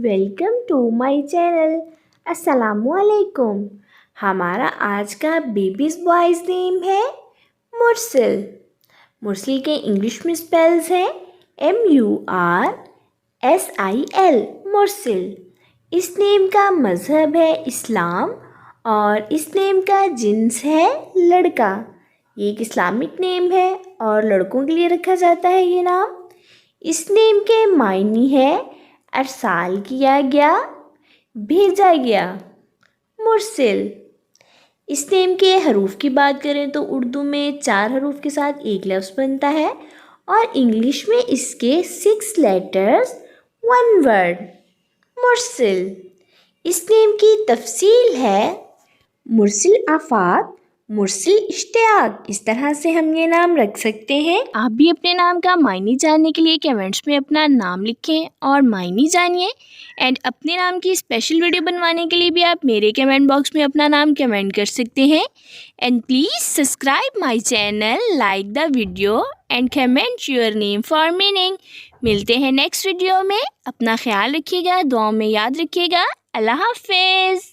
Welcome to my channel. अस्सलामुअलैकुम। हमारा आज का बेबीज बॉयज़ नेम है मुरसिल। मुरसिल के इंग्लिश में स्पेल्स हैं MURSIL, मुरसिल। इस नेम का मज़हब है इस्लाम और इस नेम का जिन्स है लड़का। ये एक इस्लामिक नेम है और लड़कों के लिए रखा जाता है ये नाम। इस नेम के मायने है अरसाल किया गया, भेजा गया। मुरसिल। इस नेम के हरूफ की बात करें तो उर्दू में 4 हरूफ के साथ एक लफ्ज़ बनता है और इंग्लिश में इसके 6 लेटर्स 1 वर्ड। मुरसिल। इस नेम की तफसील है मुरसिल आफाक, मुरसिल इश्तियाक। इस तरह से हम ये नाम रख सकते हैं। आप भी अपने नाम का मायने जानने के लिए कमेंट्स में अपना नाम लिखें और मायने जानिए। एंड अपने नाम की स्पेशल वीडियो बनवाने के लिए भी आप मेरे कमेंट बॉक्स में अपना नाम कमेंट कर सकते हैं। And please subscribe my channel, like the video and comment your name for meaning. मिलते हैं नेक्स्ट वीडियो में। अपना ख्याल रखिएगा, दुआ में याद रखिएगा। अल्लाह हाफिज़।